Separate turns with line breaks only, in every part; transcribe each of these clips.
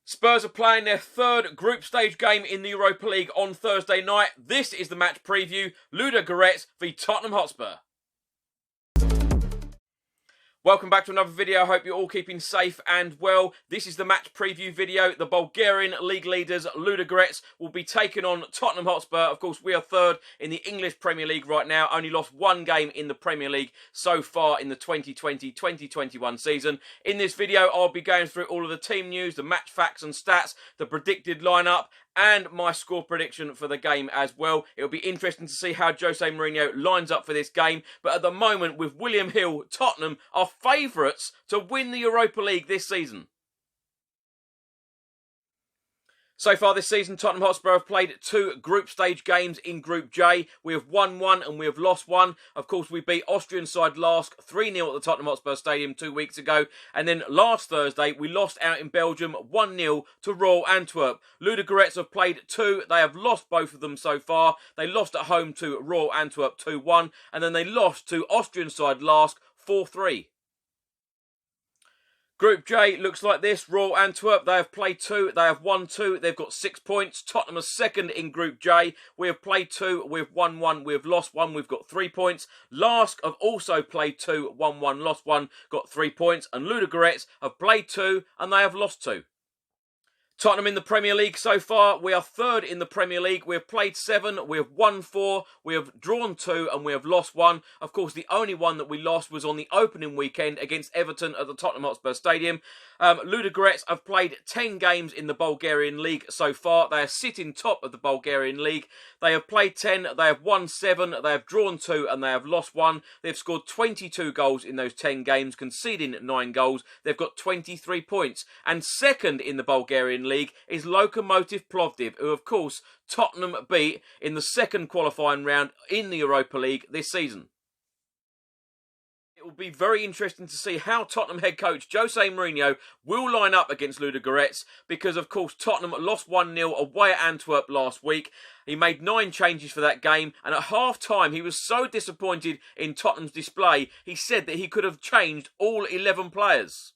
Spurs are playing their third group stage game in the Europa League on Thursday night. This is the match preview, Ludogorets v Tottenham Hotspur. Welcome back to another video. I hope you're all keeping safe and well. This is the match preview video. The Bulgarian league leaders, Ludogorets, will be taking on Tottenham Hotspur. Of course, we are third in the English Premier League right now. Only lost one game in the Premier League so far in the 2020-2021 season. In this video, I'll be going through all of the team news, the match facts and stats, the predicted lineup, and my score prediction for the game as well. It'll be interesting to see how Jose Mourinho lines up for this game. But at the moment, with William Hill, Tottenham are favourites to win the Europa League this season. So far this season, Tottenham Hotspur have played two group stage games in Group J. We have won one and we have lost one. Of course, we beat Austrian side Lask 3-0 at the Tottenham Hotspur Stadium 2 weeks ago. And then last Thursday, we lost out in Belgium 1-0 to Royal Antwerp. Ludogorets have played two. They have lost both of them so far. They lost at home to Royal Antwerp 2-1. And then they lost to Austrian side Lask 4-3. Group J looks like this. Royal Antwerp, they have played two. They have won two. They've got 6 points. Tottenham are second in Group J. We have played two. We've won one. We have lost one. We've got 3 points. Lask have also played two. Won one, lost one. Got 3 points. And Ludogorets have played two and they have lost two. Tottenham in the Premier League so far. We are third in the Premier League. We have played 7, we have won 4, we have drawn 2 and we have lost 1. Of course, the only one that we lost was on the opening weekend against Everton at the Tottenham Hotspur Stadium. Ludogorets have played 10 games in the Bulgarian League so far. They are sitting top of the Bulgarian League. They have played 10, they have won 7, they have drawn 2 and they have lost 1. They've scored 22 goals in those 10 games, conceding 9 goals. They've got 23 points. And second in the Bulgarian League is Lokomotiv Plovdiv, who of course Tottenham beat in the second qualifying round in the Europa League this season. It will be very interesting to see how Tottenham head coach Jose Mourinho will line up against Ludogorets, because of course Tottenham lost 1-0 away at Antwerp last week. He made 9 changes for that game, and at half-time he was so disappointed in Tottenham's display, he said that he could have changed all 11 players.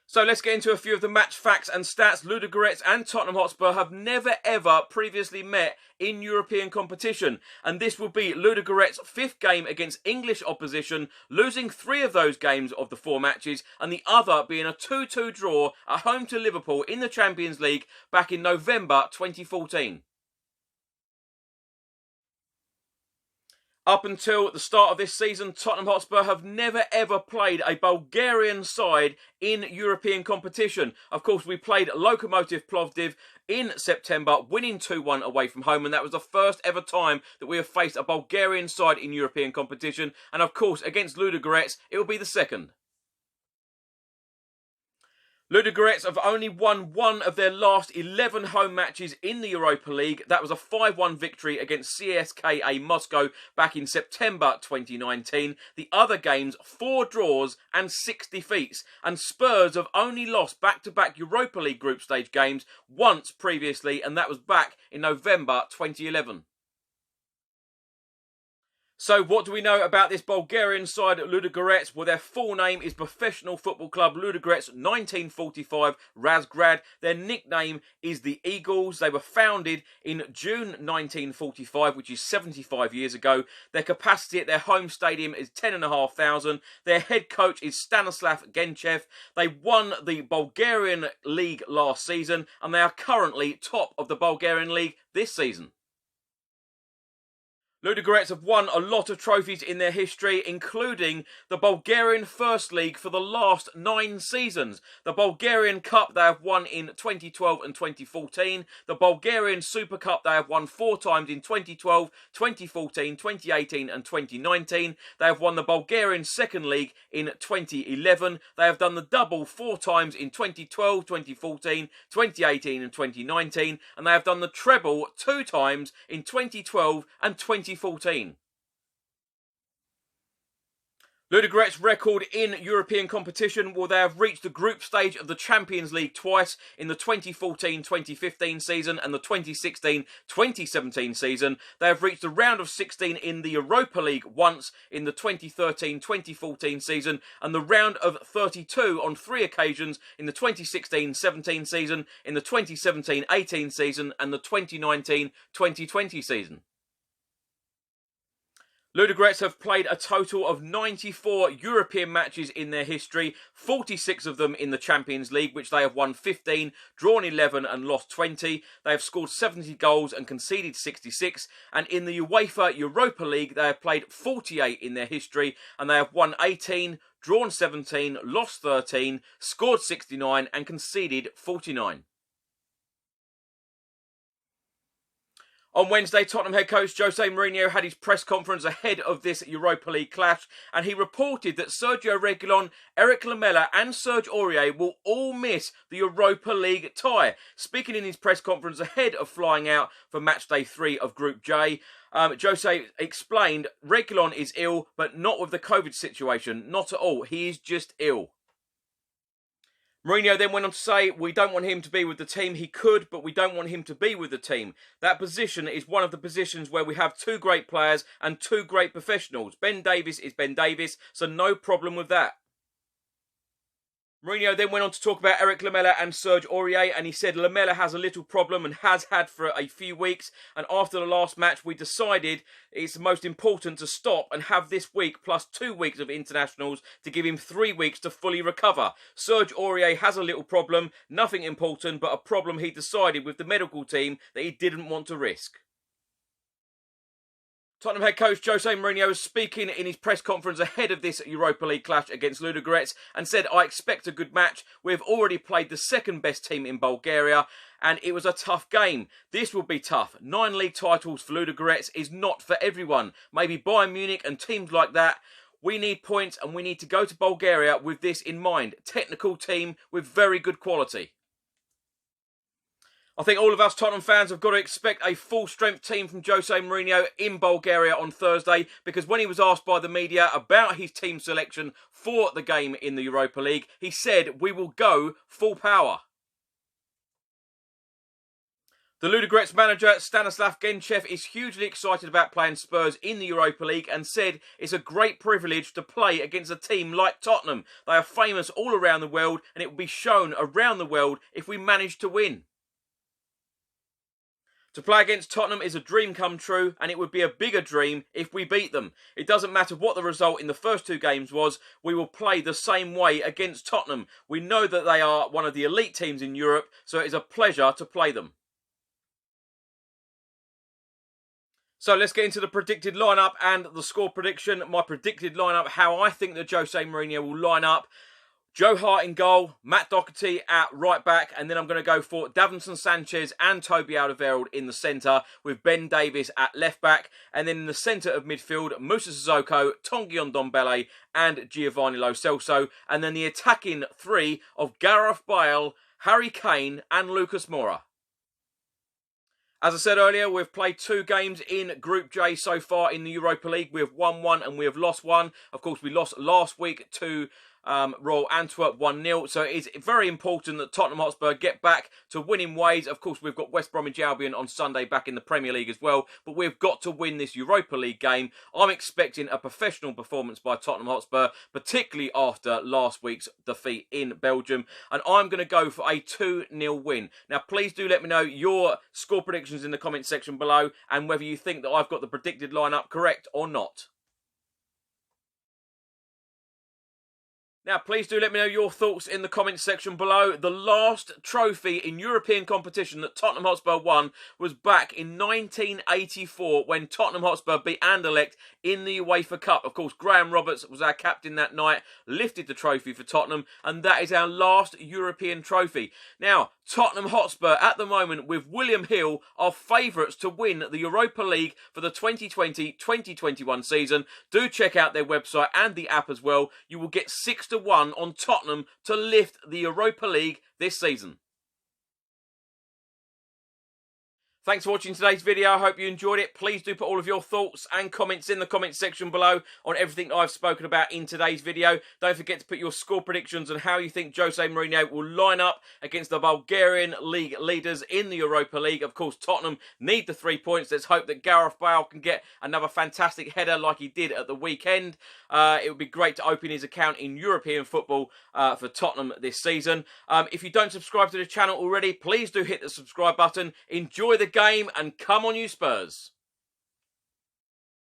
So let's get into a few of the match facts and stats. Ludogorets and Tottenham Hotspur have never ever previously met in European competition. And this will be Ludogorets' 5th game against English opposition, losing 3 of those games of the 4 matches, and the other being a 2-2 draw at home to Liverpool in the Champions League back in November 2014. Up until the start of this season, Tottenham Hotspur have never ever played a Bulgarian side in European competition. Of course, we played Lokomotiv Plovdiv in September, winning 2-1 away from home, and that was the first ever time that we have faced a Bulgarian side in European competition. And of course, against Ludogorets, it will be the second. Ludogorets have only won 1 of their last 11 home matches in the Europa League. That was a 5-1 victory against CSKA Moscow back in September 2019. The other games, 4 draws and 6 defeats. And Spurs have only lost back-to-back Europa League group stage games once previously, and that was back in November 2011. So what do we know about this Bulgarian side at Ludogorets? Well, their full name is Professional Football Club Ludogorets 1945 Razgrad. Their nickname is the Eagles. They were founded in June 1945, which is 75 years ago. Their capacity at their home stadium is 10,500. Their head coach is Stanislav Genchev. They won the Bulgarian League last season, and they are currently top of the Bulgarian League this season. Ludogorets have won a lot of trophies in their history, including the Bulgarian First League for the last 9 seasons. The Bulgarian Cup they have won in 2012 and 2014. The Bulgarian Super Cup they have won 4 times in 2012, 2014, 2018 and 2019. They have won the Bulgarian Second League in 2011. They have done the double 4 times in 2012, 2014, 2018 and 2019. And they have done the treble 2 times in 2012 and 2014. Ludogorets' record in European competition, well, they have reached the group stage of the Champions League twice in the 2014-2015 season and the 2016-2017 season. They have reached the round of 16 in the Europa League once in the 2013-2014 season and the round of 32 on 3 occasions in the 2016-17 season, in the 2017-18 season and the 2019-2020 season. Ludogorets have played a total of 94 European matches in their history, 46 of them in the Champions League, which they have won 15, drawn 11 and lost 20. They have scored 70 goals and conceded 66. And in the UEFA Europa League, they have played 48 in their history, and they have won 18, drawn 17, lost 13, scored 69 and conceded 49. On Wednesday, Tottenham head coach Jose Mourinho had his press conference ahead of this Europa League clash, and he reported that Sergio Reguilon, Eric Lamela and Serge Aurier will all miss the Europa League tie. Speaking in his press conference ahead of flying out for match day 3 of Group J, Jose explained Reguilon is ill, but not with the COVID situation. Not at all. He is just ill. Mourinho then went on to say, we don't want him to be with the team. He could, but we don't want him to be with the team. That position is one of the positions where we have 2 great players and 2 great professionals. Ben Davies is Ben Davies, so no problem with that. Mourinho then went on to talk about Eric Lamela and Serge Aurier, and he said Lamela has a little problem and has had for a few weeks, and after the last match we decided it's most important to stop and have this week plus 2 weeks of internationals to give him 3 weeks to fully recover. Serge Aurier has a little problem, nothing important, but a problem he decided with the medical team that he didn't want to risk. Tottenham head coach Jose Mourinho was speaking in his press conference ahead of this Europa League clash against Ludogorets and said, I expect a good match. We've already played the second best team in Bulgaria and it was a tough game. This will be tough. 9 league titles for Ludogorets is not for everyone. Maybe Bayern Munich and teams like that. We need points and we need to go to Bulgaria with this in mind. Technical team with very good quality. I think all of us Tottenham fans have got to expect a full-strength team from Jose Mourinho in Bulgaria on Thursday, because when he was asked by the media about his team selection for the game in the Europa League, he said, we will go full power. The Ludogorets manager Stanislav Genchev is hugely excited about playing Spurs in the Europa League and said it's a great privilege to play against a team like Tottenham. They are famous all around the world and it will be shown around the world if we manage to win. To play against Tottenham is a dream come true, and it would be a bigger dream if we beat them. It doesn't matter what the result in the first 2 games was, we will play the same way against Tottenham. We know that they are one of the elite teams in Europe, so it is a pleasure to play them. So let's get into the predicted lineup and the score prediction. My predicted lineup, how I think that Jose Mourinho will line up. Joe Hart in goal, Matt Doherty at right back, and then I'm going to go for Davinson Sanchez and Toby Alderweireld in the centre, with Ben Davies at left back, and then in the centre of midfield, Moussa Sissoko, Tanguy Ndombele and Giovanni Lo Celso, and then the attacking 3 of Gareth Bale, Harry Kane and Lucas Moura. As I said earlier, we've played 2 games in Group J so far in the Europa League. We have won 1 and we have lost 1. Of course, we lost last week to Royal Antwerp 1-0. So it is very important that Tottenham Hotspur get back to winning ways. Of course, we've got West Bromwich Albion on Sunday back in the Premier League as well. But we've got to win this Europa League game. I'm expecting a professional performance by Tottenham Hotspur, particularly after last week's defeat in Belgium. And I'm going to go for a 2-0 win. Now, please do let me know your score predictions in the comment section below and whether you think that I've got the predicted lineup correct or not. Now, please do let me know your thoughts in the comments section below. The last trophy in European competition that Tottenham Hotspur won was back in 1984 when Tottenham Hotspur beat Anderlecht in the UEFA Cup. Of course, Graham Roberts was our captain that night, lifted the trophy for Tottenham, and that is our last European trophy. Now, Tottenham Hotspur at the moment with William Hill are favourites to win the Europa League for the 2020-2021 season. Do check out their website and the app as well. You will get 6-1 on Tottenham to lift the Europa League this season. Thanks for watching today's video. I hope you enjoyed it. Please do put all of your thoughts and comments in the comment section below on everything I've spoken about in today's video. Don't forget to put your score predictions and how you think Jose Mourinho will line up against the Bulgarian league leaders in the Europa League. Of course, Tottenham need the 3 points. Let's hope that Gareth Bale can get another fantastic header like he did at the weekend. It would be great to open his account in European football for Tottenham this season. If you don't subscribe to the channel already, please do hit the subscribe button. Enjoy the game and come on you Spurs.